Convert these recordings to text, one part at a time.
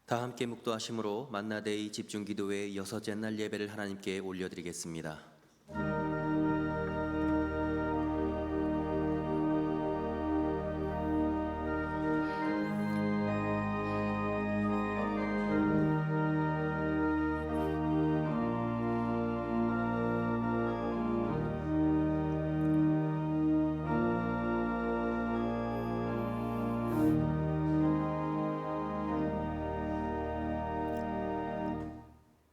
다 함께 묵도하심으로 만나데이 집중기도회 여섯째 날 예배를 하나님께 올려드리겠습니다.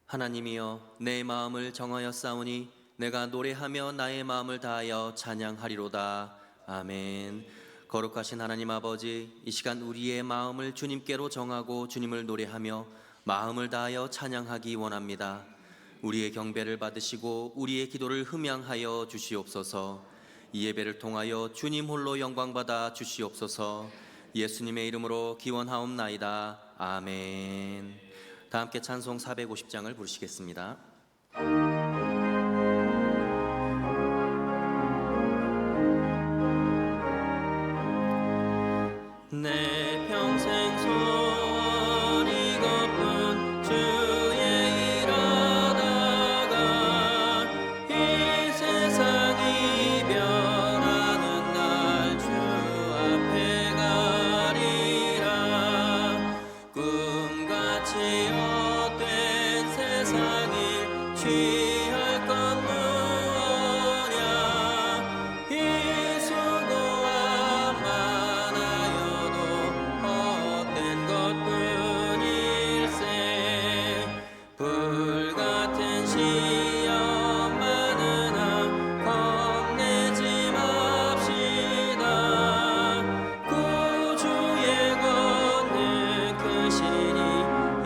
하나님이여, 내 마음을 정하여 싸우니 내가 노래하며 나의 마음을 다하여 찬양하리로다. 아멘. 거룩하신 하나님 아버지, 이 시간 우리의 마음을 주님께로 정하고 주님을 노래하며 마음을 다하여 찬양하기 원합니다. 우리의 경배를 받으시고 우리의 기도를 흠양하여 주시옵소서. 이 예배를 통하여 주님 홀로 영광받아 주시옵소서. 예수님의 이름으로 기원하옵나이다. 아멘. 다 함께 찬송 450장을 부르시겠습니다. 내 평생 소리 걷는 주의 일하다가 이 세상 이별하는 날 주 앞에 가리라. 꿈같이 헛된 세상을 취할 것 무엇냐. 이 수고와 많아요도 헛된 것뿐일세. 불같은 시험 많으나 겁내지 맙시다. 구주의 권능 크시니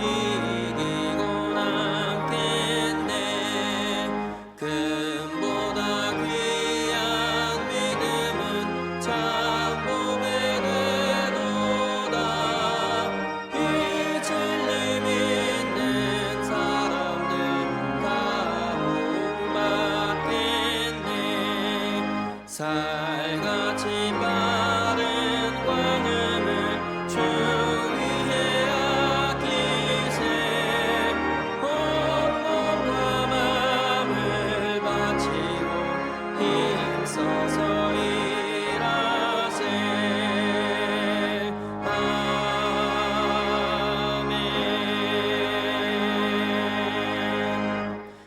이기고 남겠네. 금보다 귀한 믿음은 참복에 되도다. 이 진리 믿는 사람들 다 복받겠네. 살같이 빠른 광음을 주 위에 아끼세. 온 몸과 마음을 바치고 힘써서 일하세. 아멘.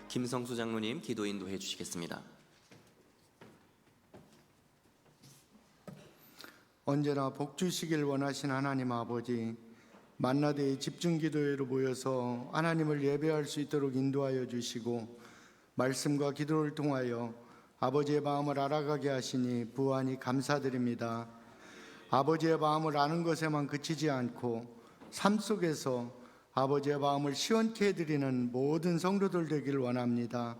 김성수 장로님 기도 인도해 주시겠습니다. 언제나 복 주시길 원하신 하나님 아버지, 만나데이 집중기도회로 모여서 하나님을 예배할 수 있도록 인도하여 주시고 말씀과 기도를 통하여 아버지의 마음을 알아가게 하시니 부안히 감사드립니다. 아버지의 마음을 아는 것에만 그치지 않고 삶 속에서 아버지의 마음을 시원케 해드리는 모든 성도들 되길 원합니다.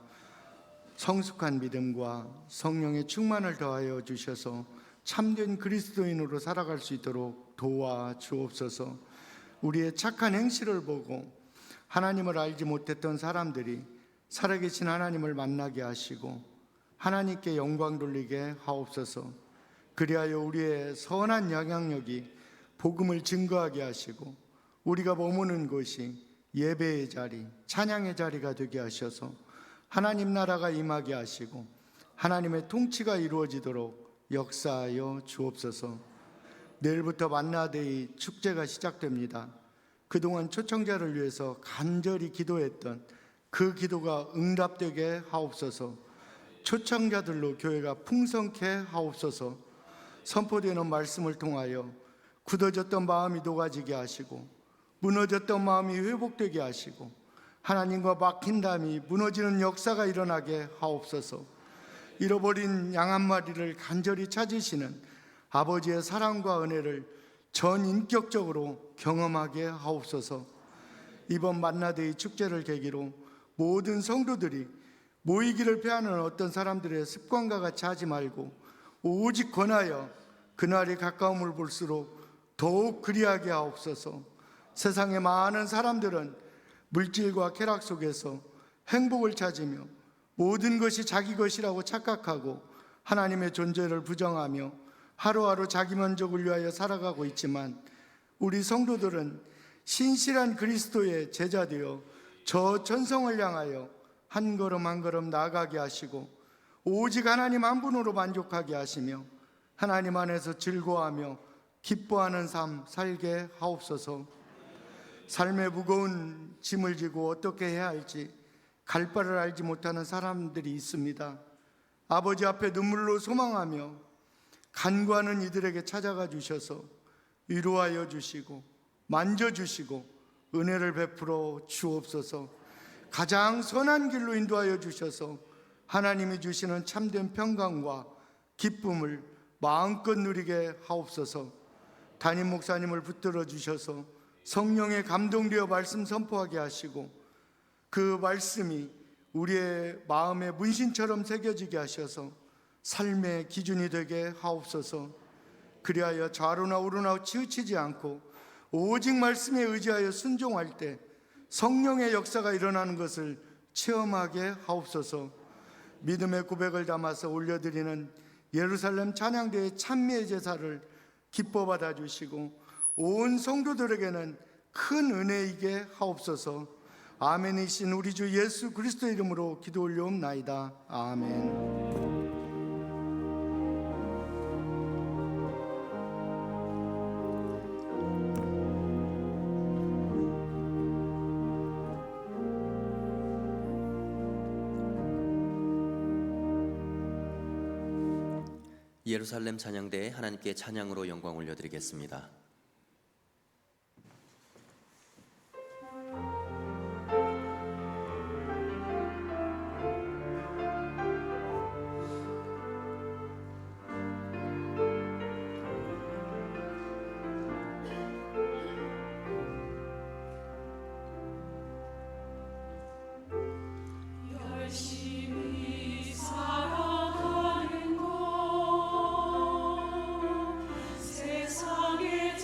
성숙한 믿음과 성령의 충만을 더하여 주셔서 참된 그리스도인으로 살아갈 수 있도록 도와주옵소서. 우리의 착한 행실을 보고 하나님을 알지 못했던 사람들이 살아계신 하나님을 만나게 하시고 하나님께 영광 돌리게 하옵소서. 그리하여 우리의 선한 영향력이 복음을 증거하게 하시고 우리가 머무는 곳이 예배의 자리, 찬양의 자리가 되게 하셔서 하나님 나라가 임하게 하시고 하나님의 통치가 이루어지도록 역사하여 주옵소서. 내일부터 만나데이 축제가 시작됩니다. 그동안 초청자를 위해서 간절히 기도했던 그 기도가 응답되게 하옵소서. 초청자들로 교회가 풍성케 하옵소서. 선포되는 말씀을 통하여 굳어졌던 마음이 녹아지게 하시고 무너졌던 마음이 회복되게 하시고 하나님과 막힌 담이 무너지는 역사가 일어나게 하옵소서. 잃어버린 양 한 마리를 간절히 찾으시는 아버지의 사랑과 은혜를 전인격적으로 경험하게 하옵소서. 이번 만나데이 축제를 계기로 모든 성도들이 모이기를 피하는 어떤 사람들의 습관과 같이 하지 말고 오직 권하여 그날이 가까움을 볼수록 더욱 그리하게 하옵소서. 세상의 많은 사람들은 물질과 쾌락 속에서 행복을 찾으며 모든 것이 자기 것이라고 착각하고 하나님의 존재를 부정하며 하루하루 자기 만족을 위하여 살아가고 있지만 우리 성도들은 신실한 그리스도의 제자 되어 저 천성을 향하여 한 걸음 한 걸음 나아가게 하시고 오직 하나님 한 분으로 만족하게 하시며 하나님 안에서 즐거워하며 기뻐하는 삶 살게 하옵소서. 삶의 무거운 짐을 지고 어떻게 해야 할지 갈 바를 알지 못하는 사람들이 있습니다. 아버지 앞에 눈물로 소망하며 간구하는 이들에게 찾아가 주셔서 위로하여 주시고 만져주시고 은혜를 베풀어 주옵소서. 가장 선한 길로 인도하여 주셔서 하나님이 주시는 참된 평강과 기쁨을 마음껏 누리게 하옵소서. 담임 목사님을 붙들어 주셔서 성령에 감동되어 말씀 선포하게 하시고 그 말씀이 우리의 마음에 문신처럼 새겨지게 하셔서 삶의 기준이 되게 하옵소서. 그리하여 좌로나 우로나 치우치지 않고 오직 말씀에 의지하여 순종할 때 성령의 역사가 일어나는 것을 체험하게 하옵소서. 믿음의 고백을 담아서 올려드리는 예루살렘 찬양대의 찬미의 제사를 기뻐 받아주시고 온 성도들에게는 큰 은혜이게 하옵소서. 아멘이신 우리 주 예수 그리스도 이름으로 기도 올려옵나이다. 아멘. 예루살렘 찬양대에 하나님께 찬양으로 영광 올려드리겠습니다. 열심히 살아가는 것 세상에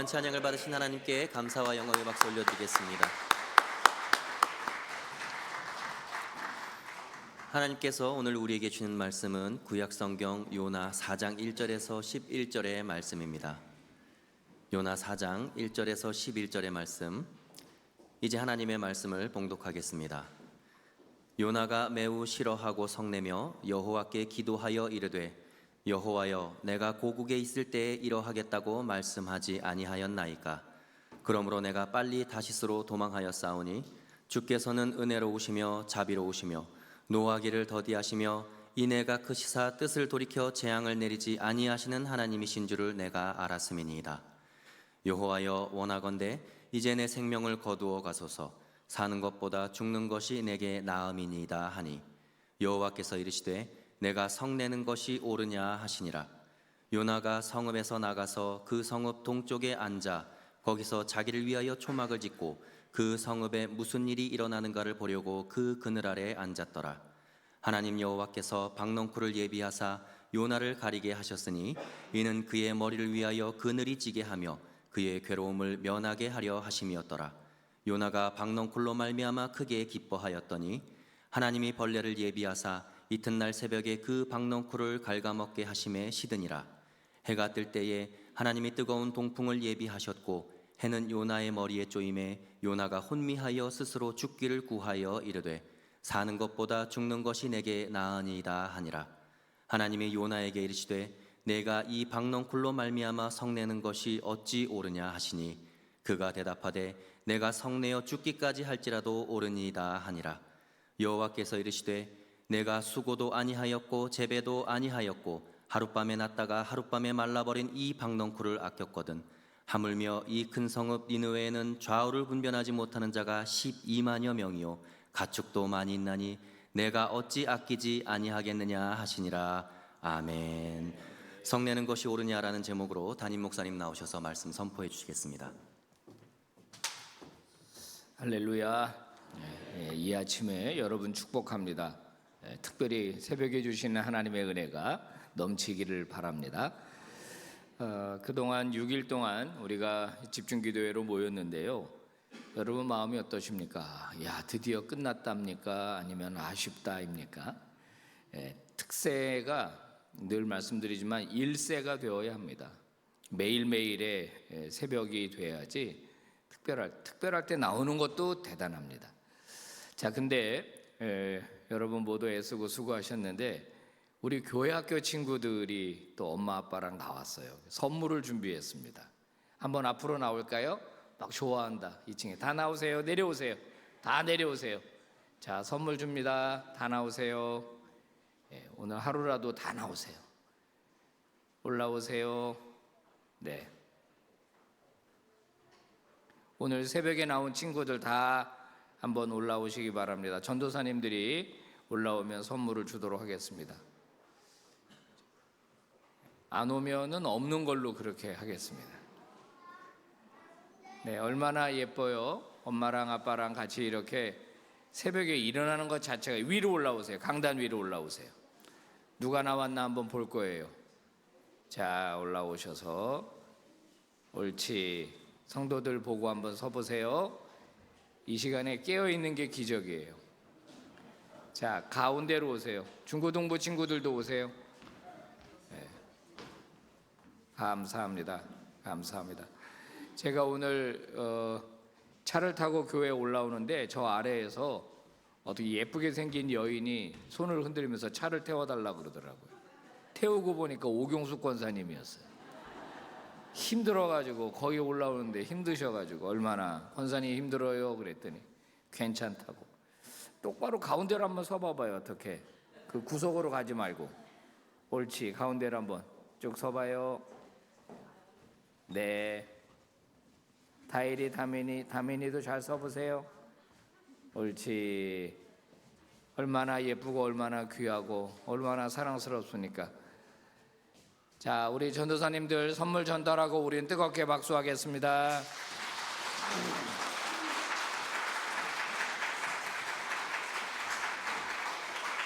귀한 찬양을 받으신 하나님께 감사와 영광의 박수 올려드리겠습니다. 하나님께서 오늘 우리에게 주는 말씀은 구약성경 요나 4장 1절에서 11절의 말씀입니다. 요나 4장 1절에서 11절의 말씀, 이제 하나님의 말씀을 봉독하겠습니다. 요나가 매우 싫어하고 성내며 여호와께 기도하여 이르되 여호와여, 내가 고국에 있을 때에 이러하겠다고 말씀하지 아니하였나이까? 그러므로 내가 빨리 다시스로 도망하였사오니 주께서는 은혜로우시며 자비로우시며 노하기를 더디하시며 이내가 크시사 뜻을 돌이켜 재앙을 내리지 아니하시는 하나님이신 줄을 내가 알았음이니이다. 여호와여, 원하건대 이제 내 생명을 거두어 가소서. 사는 것보다 죽는 것이 내게 나음이니이다 하니 여호와께서 이르시되 내가 성내는 것이 옳으냐 하시니라. 요나가 성읍에서 나가서 그 성읍 동쪽에 앉아 거기서 자기를 위하여 초막을 짓고 그 성읍에 무슨 일이 일어나는가를 보려고 그 그늘 아래 앉았더라. 하나님 여호와께서 박넝쿨을 예비하사 요나를 가리게 하셨으니 이는 그의 머리를 위하여 그늘이 지게 하며 그의 괴로움을 면하게 하려 하심이었더라. 요나가 박넝쿨로 말미암아 크게 기뻐하였더니 하나님이 벌레를 예비하사 이튿날 새벽에 그 박넝쿨을 갉아먹게 하심에 시드니라. 해가 뜰 때에 하나님이 뜨거운 동풍을 예비하셨고 해는 요나의 머리에 쪼임에 요나가 혼미하여 스스로 죽기를 구하여 이르되 사는 것보다 죽는 것이 내게 나으니이다 하니라. 하나님이 요나에게 이르시되 내가 이 박넝쿨로 말미암아 성내는 것이 어찌 옳으냐 하시니 그가 대답하되 내가 성내어 죽기까지 할지라도 옳으니이다 하니라. 여호와께서 이르시되 내가 수고도 아니하였고 재배도 아니하였고 하룻밤에 났다가 하룻밤에 말라버린 이 박넝쿨을 아꼈거든. 하물며 이 큰 성읍 니느웨에는 좌우를 분별하지 못하는 자가 12만여 명이요 가축도 많이 있나니 내가 어찌 아끼지 아니하겠느냐 하시니라. 아멘. 성내는 것이 옳으냐라는 제목으로 담임 목사님 나오셔서 말씀 선포해 주시겠습니다. 할렐루야. 이 아침에 여러분 축복합니다. 특별히 새벽에 주시는 하나님의 은혜가 넘치기를 바랍니다. 그동안 6일 동안 우리가 집중기도회로 모였는데요. 여러분 마음이 어떠십니까? 야, 드디어 끝났답니까? 아니면 아쉽다입니까? 특세가 늘 말씀드리지만 일세가 되어야 합니다. 매일매일의 새벽이 돼야지 특별할 때 나오는 것도 대단합니다. 자, 근데 여러분 모두 애쓰고 수고하셨는데 우리 교회 학교 친구들이 또 엄마 아빠랑 나왔어요. 선물을 준비했습니다. 한번 앞으로 나올까요? 막 좋아한다. 2층에 다 나오세요. 내려오세요. 다 내려오세요. 자, 선물 줍니다. 다 나오세요. 오늘 하루라도 다 나오세요. 올라오세요. 네. 오늘 새벽에 나온 친구들 다 한번 올라오시기 바랍니다. 전도사님들이 올라오면 선물을 주도록 하겠습니다. 안 오면은 없는 걸로 그렇게 하겠습니다. 네, 얼마나 예뻐요. 엄마랑 아빠랑 같이 이렇게 새벽에 일어나는 것 자체가. 위로 올라오세요. 강단 위로 올라오세요. 누가 나왔나 한번 볼 거예요. 자, 올라오셔서 옳지. 성도들 보고 한번 서보세요. 이 시간에 깨어있는 게 기적이에요. 자, 가운데로 오세요. 중고등부 친구들도 오세요. 네. 감사합니다. 감사합니다. 제가 오늘 차를 타고 교회에 올라오는데 저 아래에서 어떻게 예쁘게 생긴 여인이 손을 흔들면서 차를 태워달라고 그러더라고요. 태우고 보니까 오경숙 권사님이었어요. 힘들어가지고 거기 올라오는데 힘드셔가지고 얼마나 권사님 힘들어요 그랬더니 괜찮다고. 똑바로 가운데로 한번 서봐봐요. 어떻게 그 구석으로 가지 말고 옳지. 가운데로 한번 쭉 서봐요. 네. 다일이 다민이도 잘 서보세요. 옳지. 얼마나 예쁘고 얼마나 귀하고 얼마나 사랑스럽습니까? 자, 우리 전도사님들 선물 전달하고 우리는 뜨겁게 박수하겠습니다.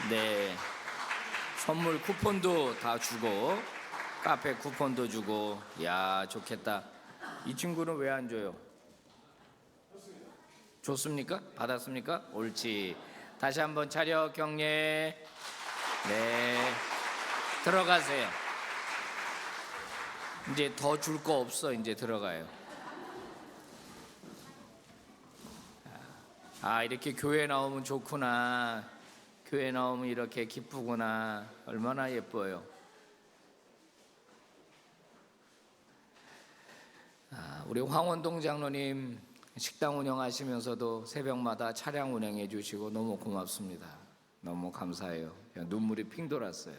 네, 선물 쿠폰도 다 주고 카페 쿠폰도 주고. 야, 좋겠다. 이 친구는 왜 안 줘요? 좋습니까? 받았습니까? 옳지. 다시 한번 차려 경례. 네, 들어가세요. 이제 더 줄 거 없어. 이제 들어가요. 아, 이렇게 교회 나오면 좋구나. 교회 나오면 이렇게 기쁘구나. 얼마나 예뻐요. 우리 황원동 장로님 식당 운영하시면서도 새벽마다 차량 운행해 주시고 너무 고맙습니다. 너무 감사해요. 그냥 눈물이 핑 돌았어요.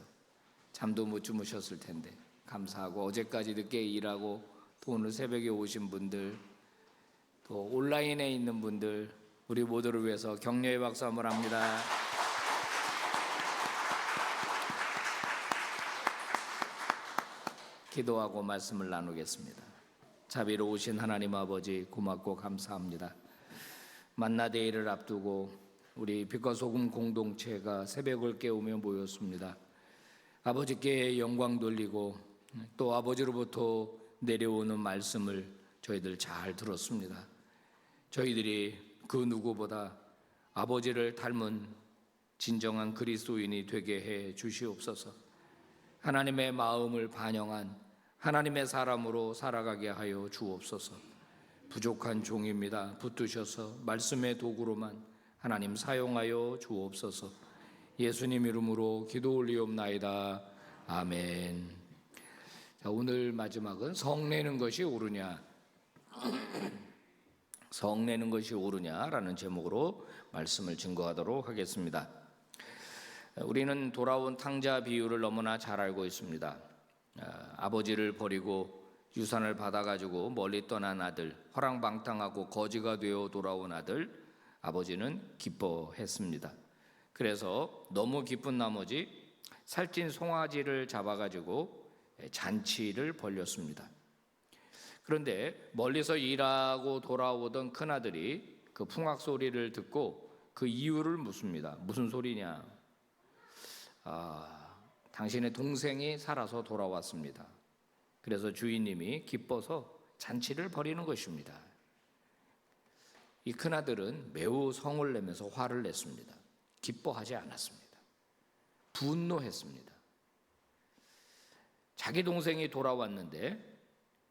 잠도 못 주무셨을 텐데 감사하고, 어제까지 늦게 일하고 또 오늘 새벽에 오신 분들, 또 온라인에 있는 분들, 우리 모두를 위해서 격려의 박수 한번 합니다. 기도하고 말씀을 나누겠습니다. 자비로우신 하나님 아버지, 고맙고 감사합니다. 만나데이를 앞두고 우리 빛과 소금 공동체가 새벽을 깨우며 모였습니다. 아버지께 영광 돌리고 또 아버지로부터 내려오는 말씀을 저희들 잘 들었습니다. 저희들이 그 누구보다 아버지를 닮은 진정한 그리스도인이 되게 해 주시옵소서. 하나님의 마음을 반영한 하나님의 사람으로 살아가게 하여 주옵소서. 부족한 종입니다. 붙드셔서 말씀의 도구로만 하나님 사용하여 주옵소서. 예수님 이름으로 기도 올리옵나이다. 아멘. 자, 오늘 마지막은 성내는 것이 옳으냐, 성내는 것이 옳으냐라는 제목으로 말씀을 증거하도록 하겠습니다. 우리는 돌아온 탕자 비유를 너무나 잘 알고 있습니다. 아버지를 버리고 유산을 받아가지고 멀리 떠난 아들, 허랑방탕하고 거지가 되어 돌아온 아들, 아버지는 기뻐했습니다. 그래서 너무 기쁜 나머지 살찐 송아지를 잡아가지고 잔치를 벌였습니다. 그런데 멀리서 일하고 돌아오던 큰아들이 그 풍악 소리를 듣고 그 이유를 묻습니다. 무슨 소리냐? 당신의 동생이 살아서 돌아왔습니다. 그래서 주인님이 기뻐서 잔치를 벌이는 것입니다. 이 큰아들은 매우 성을 내면서 화를 냈습니다. 기뻐하지 않았습니다. 분노했습니다. 자기 동생이 돌아왔는데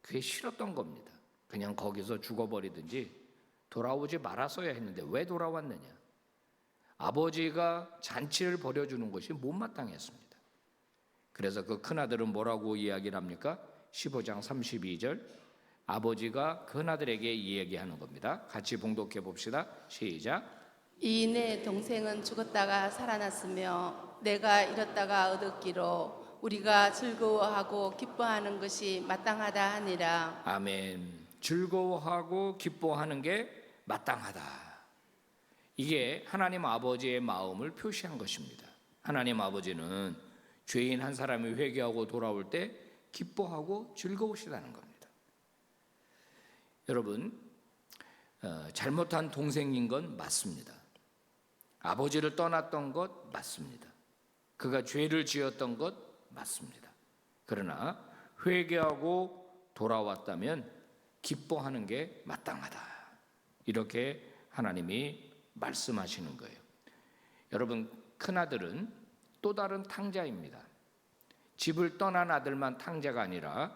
그게 싫었던 겁니다. 그냥 거기서 죽어버리든지 돌아오지 말았어야 했는데 왜 돌아왔느냐? 아버지가 잔치를 벌여주는 것이 못마땅했습니다. 그래서 그 큰아들은 뭐라고 이야기를 합니까? 15장 32절, 아버지가 큰아들에게 이야기하는 겁니다. 같이 봉독해 봅시다. 시작. 이 내 동생은 죽었다가 살아났으며 내가 잃었다가 얻었기로 우리가 즐거워하고 기뻐하는 것이 마땅하다 하니라. 아멘. 즐거워하고 기뻐하는 게 마땅하다. 이게 하나님 아버지의 마음을 표시한 것입니다. 하나님 아버지는 죄인 한 사람이 회개하고 돌아올 때 기뻐하고 즐거우시다는 겁니다. 여러분, 잘못한 동생인 건 맞습니다. 아버지를 떠났던 것 맞습니다. 그가 죄를 지었던 것 맞습니다. 그러나 회개하고 돌아왔다면 기뻐하는 게 마땅하다. 이렇게 하나님이 말씀하시는 거예요. 여러분, 큰아들은 또 다른 탕자입니다. 집을 떠난 아들만 탕자가 아니라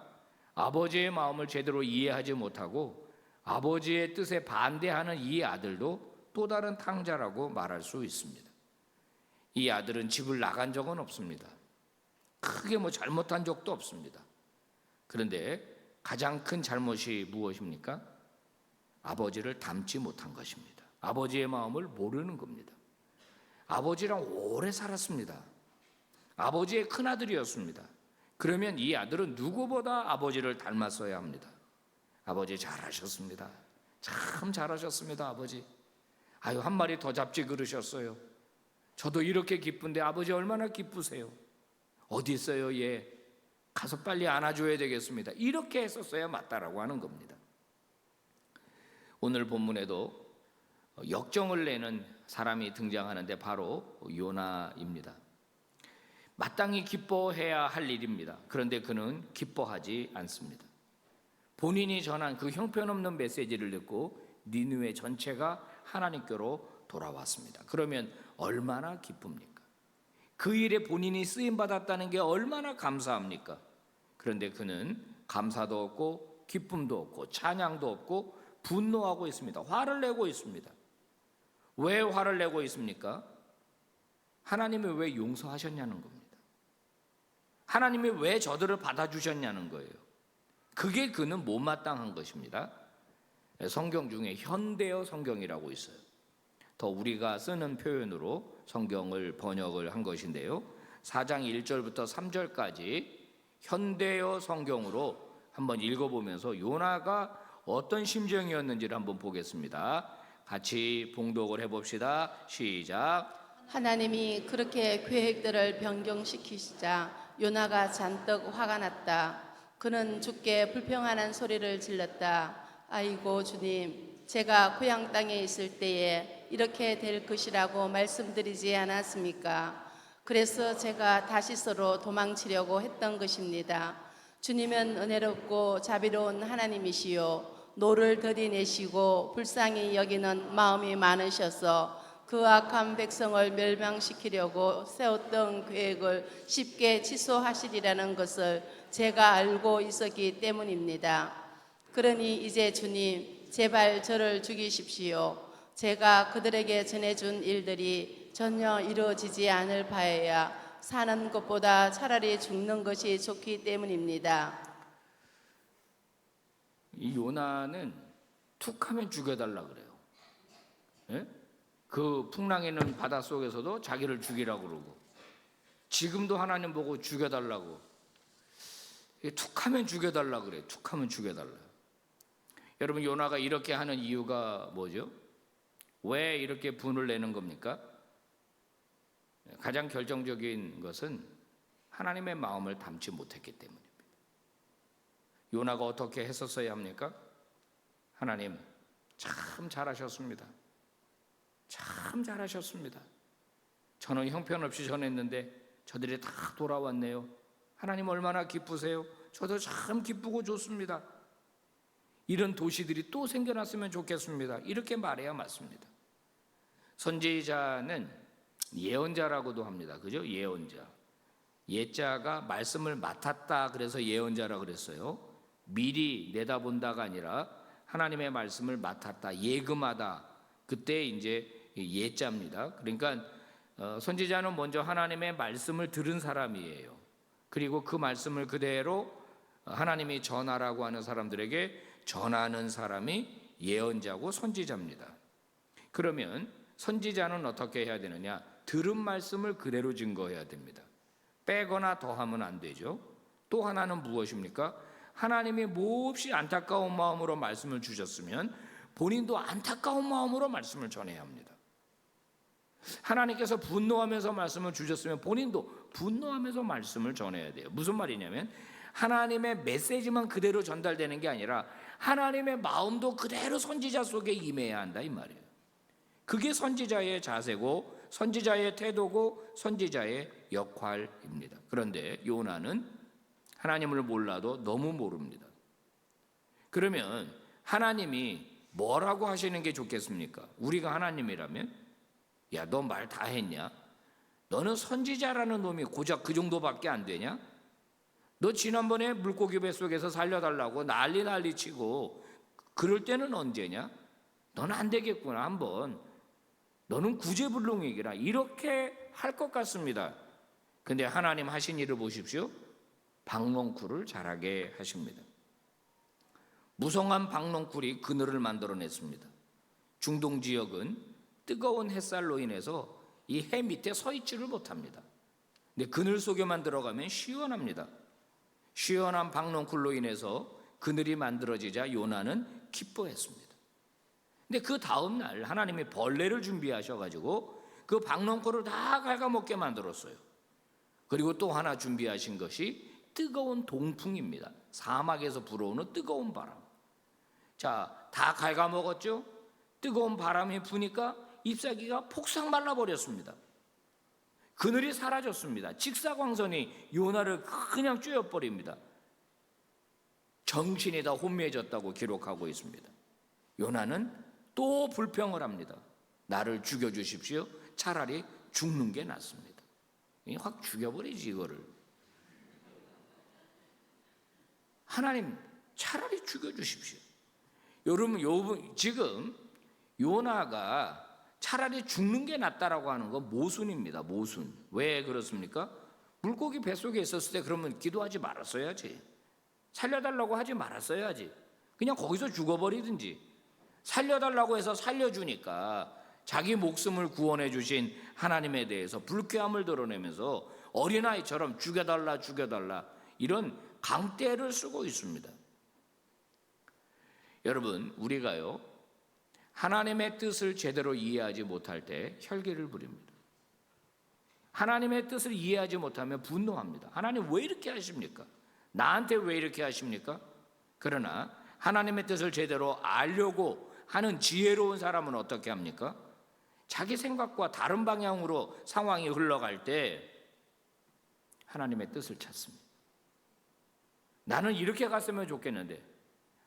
아버지의 마음을 제대로 이해하지 못하고 아버지의 뜻에 반대하는 이 아들도 또 다른 탕자라고 말할 수 있습니다. 이 아들은 집을 나간 적은 없습니다. 크게 잘못한 적도 없습니다. 그런데 가장 큰 잘못이 무엇입니까? 아버지를 닮지 못한 것입니다. 아버지의 마음을 모르는 겁니다. 아버지랑 오래 살았습니다. 아버지의 큰아들이었습니다. 그러면 이 아들은 누구보다 아버지를 닮았어야 합니다. 아버지 잘하셨습니다. 참 잘하셨습니다, 아버지. 아유, 한 마리 더 잡지 그러셨어요. 저도 이렇게 기쁜데 아버지 얼마나 기쁘세요. 어디 있어요, 얘? 가서 빨리 안아줘야 되겠습니다. 이렇게 했었어야 맞다라고 하는 겁니다. 오늘 본문에도 역정을 내는 사람이 등장하는데 바로 요나입니다. 마땅히 기뻐해야 할 일입니다. 그런데 그는 기뻐하지 않습니다. 본인이 전한 그 형편없는 메시지를 듣고 니느웨 전체가 하나님께로 돌아왔습니다. 그러면 얼마나 기쁩니까? 그 일에 본인이 쓰임 받았다는 게 얼마나 감사합니까? 그런데 그는 감사도 없고 기쁨도 없고 찬양도 없고 분노하고 있습니다. 화를 내고 있습니다. 왜 화를 내고 있습니까? 하나님이 왜 용서하셨냐는 겁니다. 하나님이 왜 저들을 받아주셨냐는 거예요. 그게 그는 못마땅한 것입니다. 성경 중에 현대어 성경이라고 있어요. 더 우리가 쓰는 표현으로 성경을 번역을 한 것인데요. 4장 1절부터 3절까지 현대어 성경으로 한번 읽어보면서 요나가 어떤 심정이었는지를 한번 보겠습니다. 같이 봉독을 해봅시다. 시작. 하나님이 그렇게 계획들을 변경시키시자 요나가 잔뜩 화가 났다. 그는 주께 불평하는 소리를 질렀다. 아이고 주님, 제가 고향 땅에 있을 때에 이렇게 될 것이라고 말씀드리지 않았습니까? 그래서 제가 다시서로 도망치려고 했던 것입니다. 주님은 은혜롭고 자비로운 하나님이시요 노를 들이내시고 불쌍히 여기는 마음이 많으셔서 그 악한 백성을 멸망시키려고 세웠던 계획을 쉽게 취소하시리라는 것을 제가 알고 있었기 때문입니다. 그러니 이제 주님, 제발 저를 죽이십시오. 제가 그들에게 전해준 일들이 전혀 이루어지지 않을 바에야 사는 것보다 차라리 죽는 것이 좋기 때문입니다. 이 요나는 툭하면 죽여달라 그래요. 예? 그 풍랑이는 바닷속에서도 자기를 죽이라고 그러고 지금도 하나님 보고 죽여달라고 툭하면 죽여달라 그래요. 툭하면 죽여달라. 여러분 요나가 이렇게 하는 이유가 뭐죠? 왜 이렇게 분을 내는 겁니까? 가장 결정적인 것은 하나님의 마음을 담지 못했기 때문입니다. 요나가 어떻게 했었어야 합니까? 하나님 참 잘하셨습니다. 참 잘하셨습니다. 저는 형편없이 전했는데 저들이 다 돌아왔네요. 하나님 얼마나 기쁘세요? 저도 참 기쁘고 좋습니다. 이런 도시들이 또 생겨났으면 좋겠습니다. 이렇게 말해야 맞습니다. 선지자는 예언자라고도 합니다. 그죠? 예언자. 예자가 말씀을 맡았다 그래서 예언자라 그랬어요. 미리 내다본다가 아니라 하나님의 말씀을 맡았다, 예금하다. 그때 이제 예자입니다. 그러니까 선지자는 먼저 하나님의 말씀을 들은 사람이에요. 그리고 그 말씀을 그대로 하나님이 전하라고 하는 사람들에게 전하는 사람이 예언자고 선지자입니다. 그러면 선지자는 어떻게 해야 되느냐? 들은 말씀을 그대로 증거해야 됩니다. 빼거나 더하면 안 되죠. 또 하나는 무엇입니까? 하나님이 몹시 안타까운 마음으로 말씀을 주셨으면 본인도 안타까운 마음으로 말씀을 전해야 합니다. 하나님께서 분노하면서 말씀을 주셨으면 본인도 분노하면서 말씀을 전해야 돼요. 무슨 말이냐면 하나님의 메시지만 그대로 전달되는 게 아니라 하나님의 마음도 그대로 선지자 속에 임해야 한다 이 말이에요. 그게 선지자의 자세고 선지자의 태도고 선지자의 역할입니다. 그런데 요나는 하나님을 몰라도 너무 모릅니다. 그러면 하나님이 뭐라고 하시는 게 좋겠습니까? 우리가 하나님이라면 야, 너 말 다 했냐? 너는 선지자라는 놈이 고작 그 정도밖에 안 되냐? 너 지난번에 물고기 뱃속에서 살려달라고 난리 치고 그럴 때는 언제냐? 너는 안 되겠구나 한번. 너는 구제불능이기라 이렇게 할 것 같습니다. 근데 하나님 하신 일을 보십시오. 박농쿨을 자라게 하십니다. 무성한 박농쿨이 그늘을 만들어냈습니다. 중동 지역은 뜨거운 햇살로 인해서 이 해 밑에 서 있지를 못합니다. 근데 그늘 속에만 들어가면 시원합니다. 시원한 박농쿨로 인해서 그늘이 만들어지자 요나는 기뻐했습니다. 근데 그 다음 날 하나님이 벌레를 준비하셔가지고 그 박농쿨을 다 갉아먹게 만들었어요. 그리고 또 하나 준비하신 것이 뜨거운 동풍입니다. 사막에서 불어오는 뜨거운 바람. 자, 다 갉아먹었죠? 뜨거운 바람이 부니까 잎사귀가 폭삭 말라버렸습니다. 그늘이 사라졌습니다. 직사광선이 요나를 그냥 쬐어버립니다. 정신이 다 혼미해졌다고 기록하고 있습니다. 요나는 또 불평을 합니다. 나를 죽여주십시오. 차라리 죽는 게 낫습니다. 확 죽여버리지 이거를. 하나님 차라리 죽여주십시오. 여러분 지금 요나가 차라리 죽는 게 낫다라고 하는 건 모순입니다. 모순. 왜 그렇습니까? 물고기 뱃속에 있었을 때 그러면 기도하지 말았어야지. 살려달라고 하지 말았어야지. 그냥 거기서 죽어버리든지. 살려달라고 해서 살려주니까 자기 목숨을 구원해 주신 하나님에 대해서 불쾌함을 드러내면서 어린아이처럼 죽여달라 죽여달라 이런 강대를 쓰고 있습니다. 여러분, 우리가요 하나님의 뜻을 제대로 이해하지 못할 때 혈기를 부립니다. 하나님의 뜻을 이해하지 못하면 분노합니다. 하나님 왜 이렇게 하십니까? 나한테 왜 이렇게 하십니까? 그러나 하나님의 뜻을 제대로 알려고 하는 지혜로운 사람은 어떻게 합니까? 자기 생각과 다른 방향으로 상황이 흘러갈 때 하나님의 뜻을 찾습니다. 나는 이렇게 갔으면 좋겠는데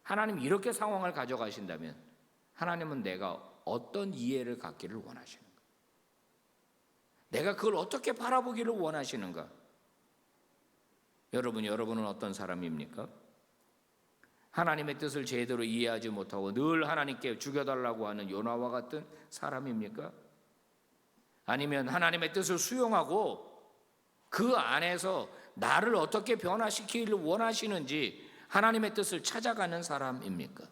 하나님 이렇게 상황을 가져가신다면 하나님은 내가 어떤 이해를 갖기를 원하시는가? 내가 그걸 어떻게 바라보기를 원하시는가? 여러분은 어떤 사람입니까? 하나님의 뜻을 제대로 이해하지 못하고 늘 하나님께 죽여달라고 하는 요나와 같은 사람입니까? 아니면 하나님의 뜻을 수용하고 그 안에서 나를 어떻게 변화시키기를 원하시는지 하나님의 뜻을 찾아가는 사람입니까?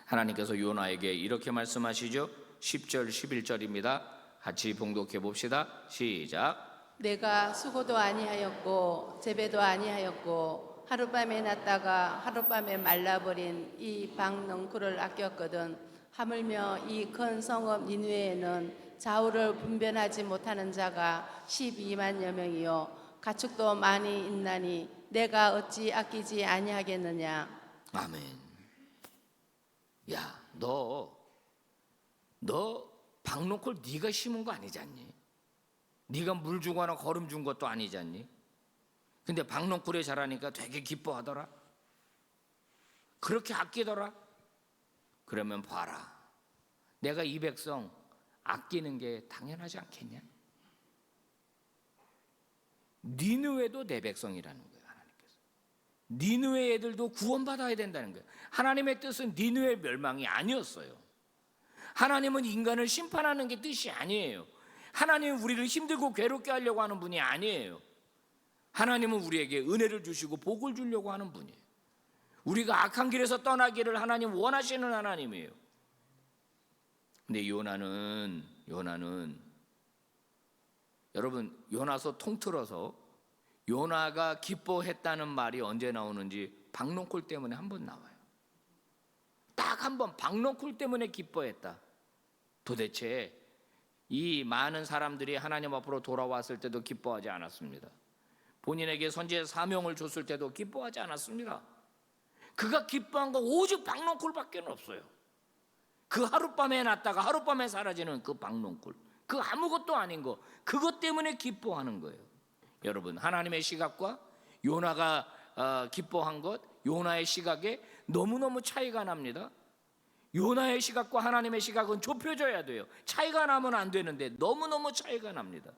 하나님께서 요나에게 이렇게 말씀하시죠. 10절 11절입니다. 같이 봉독해 봅시다. 시작. 내가 수고도 아니하였고 재배도 아니하였고 하룻밤에 났다가 하룻밤에 말라버린 이 박넝쿨을 아꼈거든. 하물며 이 큰 성읍 니느웨에는 좌우를 분별하지 못하는 자가 12만여 명이요 가축도 많이 있나니 내가 어찌 아끼지 아니하겠느냐. 아멘. 야, 너 박농콜 네가 심은 거 아니잖니? 네가 물 주거나 거름 준 것도 아니잖니? 근데 박농쿨에 자라니까 되게 기뻐하더라. 그렇게 아끼더라. 그러면 봐라. 내가 이 백성 아끼는 게 당연하지 않겠냐? 니느웨도 내 백성이라는 거예요. 하나님께서. 니느웨 애들도 구원받아야 된다는 거예요. 하나님의 뜻은 니느웨 멸망이 아니었어요. 하나님은 인간을 심판하는 게 뜻이 아니에요. 하나님은 우리를 힘들고 괴롭게 하려고 하는 분이 아니에요. 하나님은 우리에게 은혜를 주시고 복을 주려고 하는 분이에요. 우리가 악한 길에서 떠나기를 하나님 원하시는 하나님이에요. 근데 요나는 여러분 요나서 통틀어서 요나가 기뻐했다는 말이 언제 나오는지 박농쿨 때문에 한 번 나와요. 딱 한 번 박농쿨 때문에 기뻐했다. 도대체 이 많은 사람들이 하나님 앞으로 돌아왔을 때도 기뻐하지 않았습니다. 본인에게 선지의 사명을 줬을 때도 기뻐하지 않았습니다. 그가 기뻐한 건 오직 박농쿨밖에 없어요. 그 하룻밤에 났다가 하룻밤에 사라지는 그 박농쿨, 그 아무것도 아닌 거, 그것 때문에 기뻐하는 거예요. 여러분, 하나님의 시각과 요나가 기뻐한 것, 요나의 시각에 너무너무 차이가 납니다. 요나의 시각과 하나님의 시각은 좁혀져야 돼요. 차이가 나면 안 되는데 너무너무 차이가 납니다.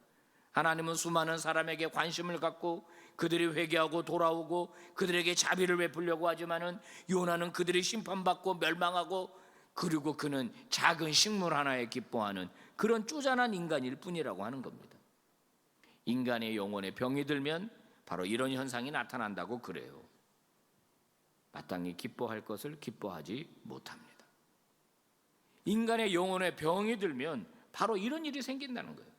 하나님은 수많은 사람에게 관심을 갖고 그들이 회개하고 돌아오고 그들에게 자비를 베풀려고 하지만은 요나는 그들이 심판받고 멸망하고 그리고 그는 작은 식물 하나에 기뻐하는 그런 쪼잔한 인간일 뿐이라고 하는 겁니다. 인간의 영혼에 병이 들면 바로 이런 현상이 나타난다고 그래요. 마땅히 기뻐할 것을 기뻐하지 못합니다. 인간의 영혼에 병이 들면 바로 이런 일이 생긴다는 거예요.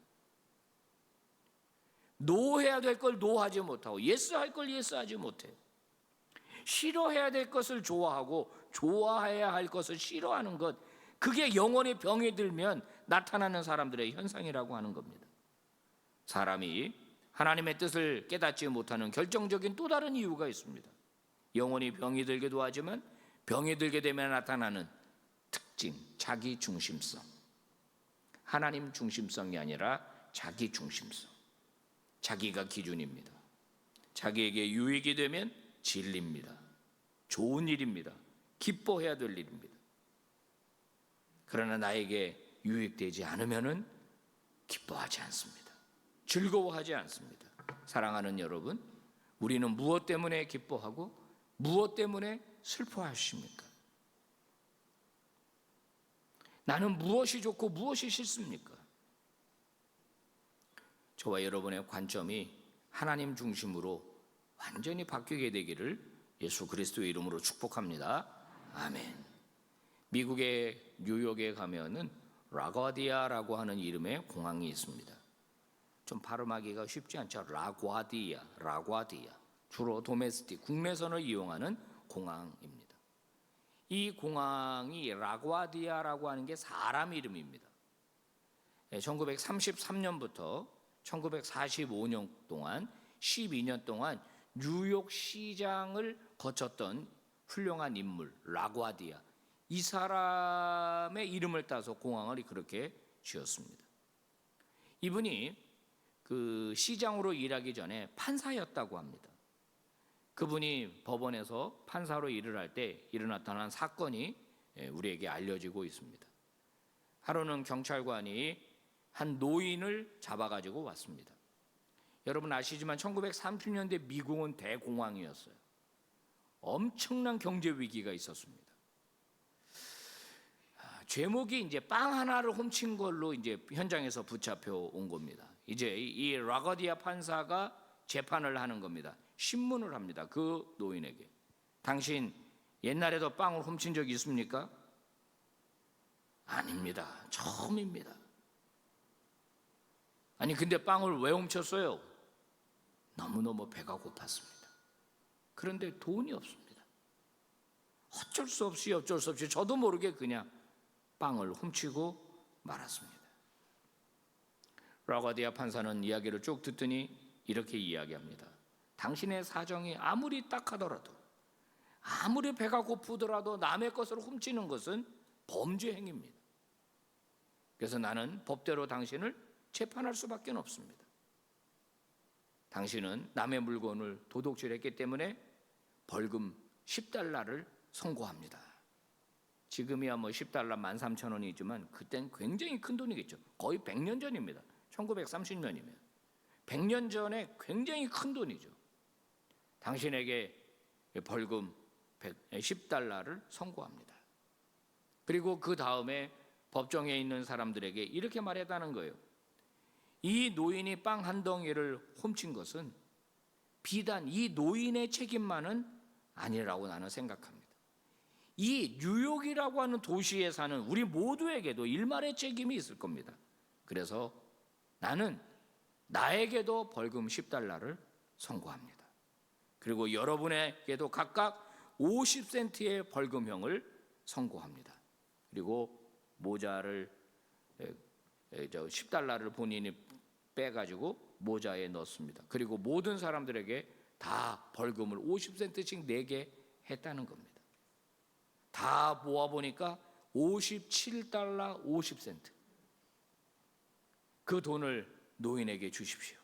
노해야 될 걸 노하지 못하고 예스할 걸 예스하지 못해요. 싫어해야 될 것을 좋아하고 좋아해야 할 것을 싫어하는 것, 그게 영혼의 병이 들면 나타나는 사람들의 현상이라고 하는 겁니다. 사람이 하나님의 뜻을 깨닫지 못하는 결정적인 또 다른 이유가 있습니다. 영혼이 병이 들기도 하지만 병이 들게 되면 나타나는 특징, 자기 중심성. 하나님 중심성이 아니라 자기 중심성. 자기가 기준입니다. 자기에게 유익이 되면 진리입니다. 좋은 일입니다. 기뻐해야 될 일입니다. 그러나 나에게 유익되지 않으면은 기뻐하지 않습니다. 즐거워하지 않습니다. 사랑하는 여러분, 우리는 무엇 때문에 기뻐하고 무엇 때문에 슬퍼하십니까? 나는 무엇이 좋고 무엇이 싫습니까? 저와 여러분의 관점이 하나님 중심으로 완전히 바뀌게 되기를 예수 그리스도의 이름으로 축복합니다. 아멘. 미국의 뉴욕에 가면은 라과디아라고 하는 이름의 공항이 있습니다. 좀 발음하기가 쉽지 않죠. 라과디아. 주로 도메스틱, 국내선을 이용하는 공항입니다. 이 공항이 라과디아라고 하는 게 사람 이름입니다. 1933년부터 1945년 동안 12년 동안 뉴욕 시장을 거쳤던 훌륭한 인물 라과디아, 이 사람의 이름을 따서 공항을 그렇게 지었습니다. 이분이 그 시장으로 일하기 전에 판사였다고 합니다. 그분이 법원에서 판사로 일을 할 때 일어났던 한 사건이 우리에게 알려지고 있습니다. 하루는 경찰관이 한 노인을 잡아가지고 왔습니다. 여러분 아시지만 1930년대 미국은 대공황이었어요. 엄청난 경제 위기가 있었습니다. 죄목이 이제 빵 하나를 훔친 걸로 이제 현장에서 붙잡혀 온 겁니다. 이제 이 라과디아 판사가 재판을 하는 겁니다. 신문을 합니다. 그 노인에게. 당신 옛날에도 빵을 훔친 적 있습니까? 아닙니다. 처음입니다. 아니 근데 빵을 왜 훔쳤어요? 너무너무 배가 고팠습니다. 그런데 돈이 없습니다. 어쩔 수 없이 저도 모르게 그냥 빵을 훔치고 말았습니다. 라과디아 판사는 이야기를 쭉 듣더니 이렇게 이야기합니다. 당신의 사정이 아무리 딱하더라도, 아무리 배가 고프더라도 남의 것을 훔치는 것은 범죄 행위입니다. 그래서 나는 법대로 당신을 재판할 수밖에 없습니다. 당신은 남의 물건을 도둑질했기 때문에 벌금 10달러를 선고합니다. 지금이야 뭐 10달러 13,000원이지만 그땐 굉장히 큰 돈이겠죠. 거의 100년 전입니다. 1930년이면 100년 전에 굉장히 큰 돈이죠. 당신에게 벌금 10달러를 선고합니다. 그리고 그 다음에 법정에 있는 사람들에게 이렇게 말했다는 거예요. 이 노인이 빵 한 덩이를 훔친 것은 비단 이 노인의 책임만은 아니라고 나는 생각합니다. 이 뉴욕이라고 하는 도시에 사는 우리 모두에게도 일말의 책임이 있을 겁니다. 그래서 나는 나에게도 벌금 10달러를 선고합니다. 그리고 여러분에게도 각각 50센트의 벌금형을 선고합니다. 그리고 모자를 10달러를 본인이 빼가지고 모자에 넣습니다. 그리고 모든 사람들에게 다 벌금을 50센트씩 내게 했다는 겁니다. 다 모아보니까 57달러 50센트. 그 돈을 노인에게 주십시오.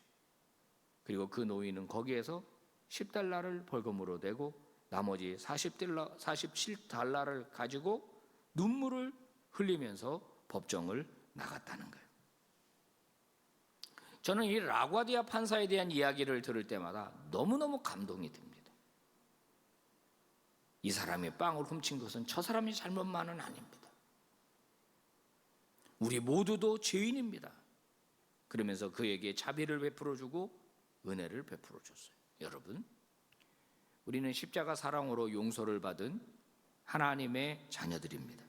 그리고 그 노인은 거기에서 10달러를 벌금으로 내고 나머지 47달러를 가지고 눈물을 흘리면서 법정을 나갔다는 거예요. 저는 이 라과디아 판사에 대한 이야기를 들을 때마다 너무너무 감동이 듭니다. 이 사람이 빵을 훔친 것은 저 사람이 잘못만은 아닙니다. 우리 모두도 죄인입니다. 그러면서 그에게 자비를 베풀어주고 은혜를 베풀어줬어요. 여러분, 우리는 십자가 사랑으로 용서를 받은 하나님의 자녀들입니다.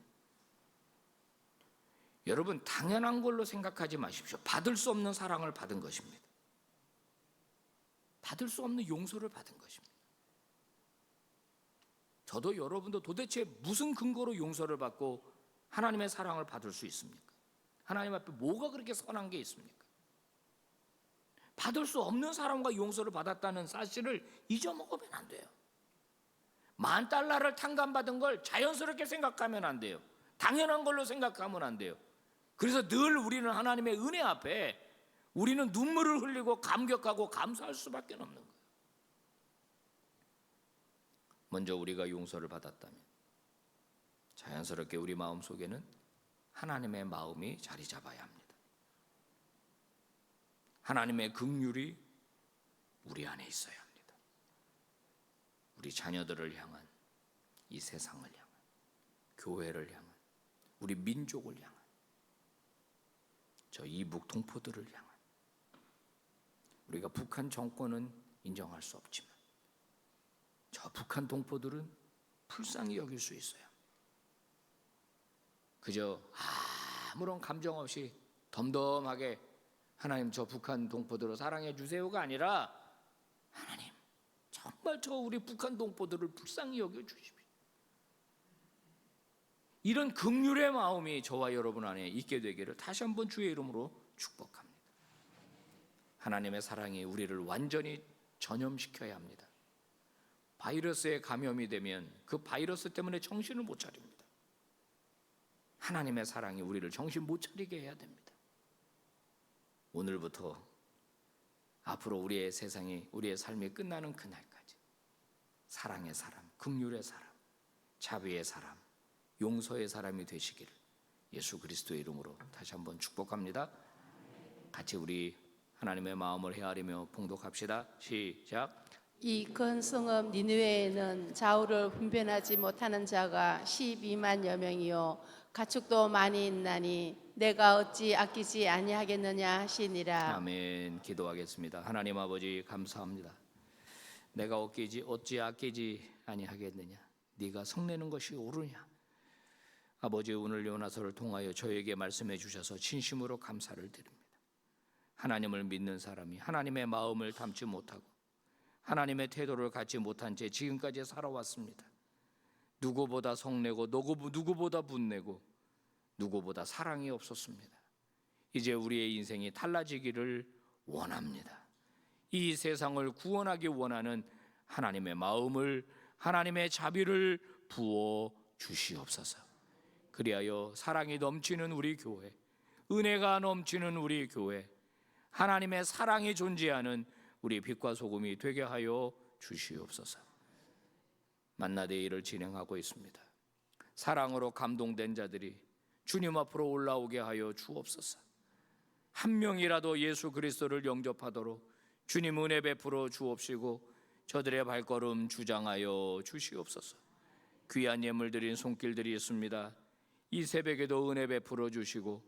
여러분, 당연한 걸로 생각하지 마십시오. 받을 수 없는 사랑을 받은 것입니다. 받을 수 없는 용서를 받은 것입니다. 저도 여러분도 도대체 무슨 근거로 용서를 받고 하나님의 사랑을 받을 수 있습니까? 하나님 앞에 뭐가 그렇게 선한 게 있습니까? 받을 수 없는 사람과 용서를 받았다는 사실을 잊어먹으면 안 돼요. $10,000를 탕감받은 걸 자연스럽게 생각하면 안 돼요. 당연한 걸로 생각하면 안 돼요. 그래서 늘 우리는 하나님의 은혜 앞에 우리는 눈물을 흘리고 감격하고 감사할 수밖에 없는 거예요. 먼저 우리가 용서를 받았다면 자연스럽게 우리 마음 속에는 하나님의 마음이 자리 잡아야 합니다. 하나님의 긍휼이 우리 안에 있어야 합니다. 우리 자녀들을 향한, 이 세상을 향한, 교회를 향한, 우리 민족을 향한, 저 이북 동포들을 향한, 우리가 북한 정권은 인정할 수 없지만 저 북한 동포들은 불쌍히 여길 수 있어요. 그저 아무런 감정 없이 덤덤하게 하나님 저 북한 동포들을 사랑해 주세요가 아니라 하나님 정말 저 우리 북한 동포들을 불쌍히 여겨 주십시오. 이런 긍휼의 마음이 저와 여러분 안에 있게 되기를 다시 한번 주의 이름으로 축복합니다. 하나님의 사랑이 우리를 완전히 전염시켜야 합니다. 바이러스에 감염이 되면 그 바이러스 때문에 정신을 못 차립니다. 하나님의 사랑이 우리를 정신 못 차리게 해야 됩니다. 오늘부터 앞으로 우리의 세상이, 우리의 삶이 끝나는 그날까지 사랑의 사람, 긍휼의 사람, 자비의 사람, 용서의 사람이 되시기를 예수 그리스도의 이름으로 다시 한번 축복합니다. 같이 우리 하나님의 마음을 헤아리며 봉독합시다. 시작. 이 큰 성읍 니느웨에는 좌우를 분별하지 못하는 자가 12만여 명이요 가축도 많이 있나니 내가 어찌 아끼지 아니하겠느냐 하시니라. 아멘. 기도하겠습니다. 하나님 아버지 감사합니다. 내가 어찌 아끼지 아니하겠느냐. 네가 성내는 것이 옳으냐. 아버지 오늘 요나서를 통하여 저에게 말씀해 주셔서 진심으로 감사를 드립니다. 하나님을 믿는 사람이 하나님의 마음을 담지 못하고 하나님의 태도를 갖지 못한 채 지금까지 살아왔습니다. 누구보다 성내고 누구보다 분내고 누구보다 사랑이 없었습니다. 이제 우리의 인생이 달라지기를 원합니다. 이 세상을 구원하기 원하는 하나님의 마음을, 하나님의 자비를 부어 주시옵소서. 그리하여 사랑이 넘치는 우리 교회, 은혜가 넘치는 우리 교회, 하나님의 사랑이 존재하는 우리 빛과 소금이 되게 하여 주시옵소서. 만나데이를 진행하고 있습니다. 사랑으로 감동된 자들이 주님 앞으로 올라오게 하여 주옵소서. 한 명이라도 예수 그리스도를 영접하도록 주님 은혜 베풀어 주옵시고 저들의 발걸음 주장하여 주시옵소서. 귀한 예물 드린 손길들이 있습니다. 이 새벽에도 은혜 베풀어 주시고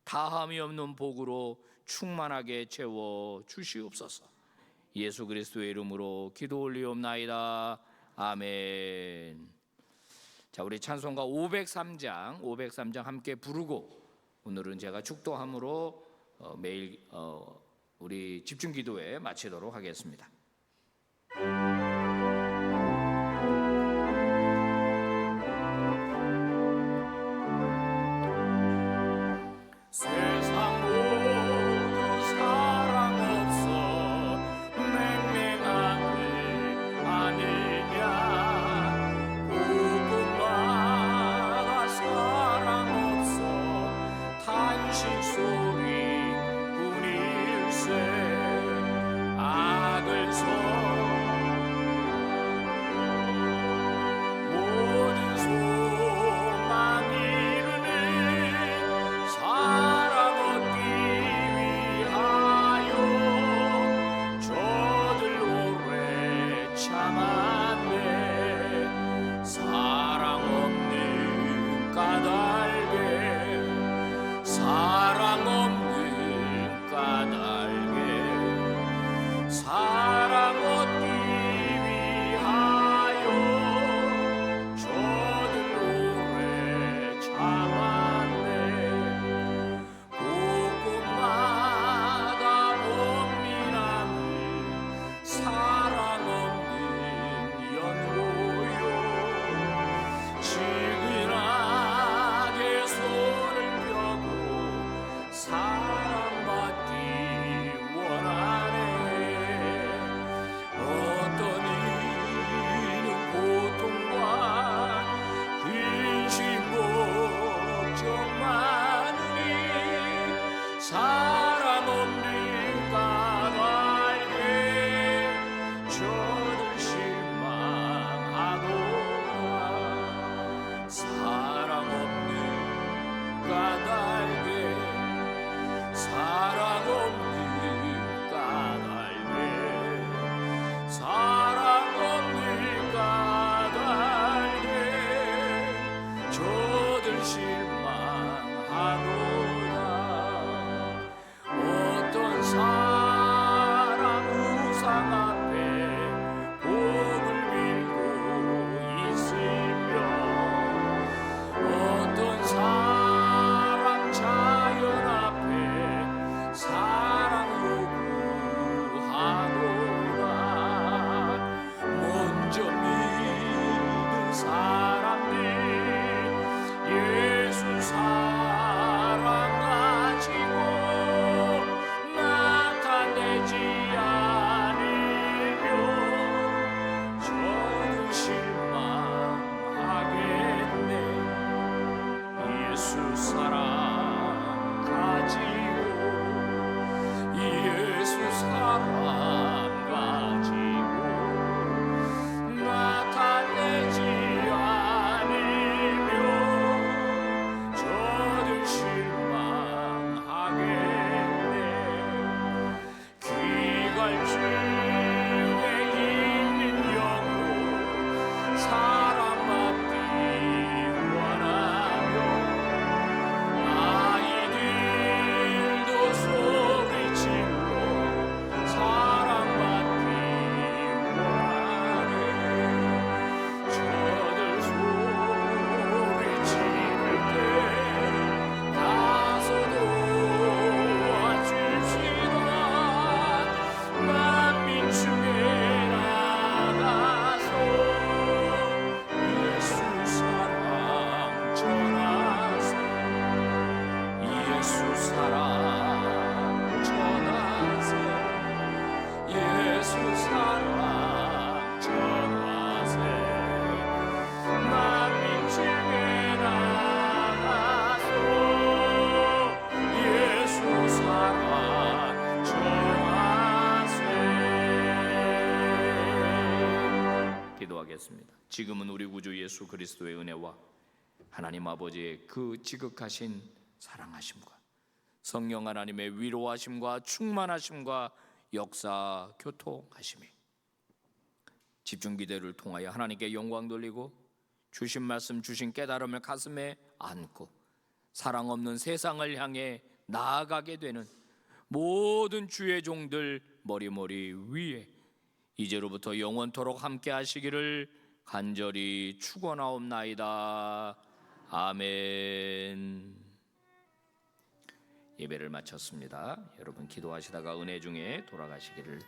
다함이 없는 복으로 충만하게 채워 주시옵소서. 예수 그리스도의 이름으로 기도 올리옵나이다. 아멘. 자, 우리 찬송가 503장 함께 부르고 오늘은 제가 축도함으로 매일 우리 집중 기도회 마치도록 하겠습니다. 세상 모두 사랑 없어 맹맹한 일 아니냐. 고구마가 사랑 없어 단식 소리 뿐일세. 악을 사랑 가지고 나타내지 않으면 저들 실망하겠네. 귀갈증에 있는 영혼 사랑받기 원하며 아이들도 소리치고 사랑받기 원하네. 저들 소리치를 때 가서 도와줍시다. 만민 중에 나가서 예수 사랑 전하세. 예수 사랑 전하세. 예수 사랑 전하세. 만민 중에 나가서 예수 사랑 전하세. 기도하겠습니다. 지금은 우리 구주 예수 그리스도의 은혜와 하나님 아버지의 그 지극하신 사랑하심과 성령 하나님의 위로하심과 충만하심과 역사 교통하심이 집중 기도를 통하여 하나님께 영광 돌리고 주신 말씀 주신 깨달음을 가슴에 안고 사랑 없는 세상을 향해 나아가게 되는 모든 주의 종들 머리머리 위에 이제로부터 영원토록 함께 하시기를 간절히 축원하옵나이다. 아멘. 예배를 마쳤습니다. 여러분 기도하시다가 은혜 중에 돌아가시기를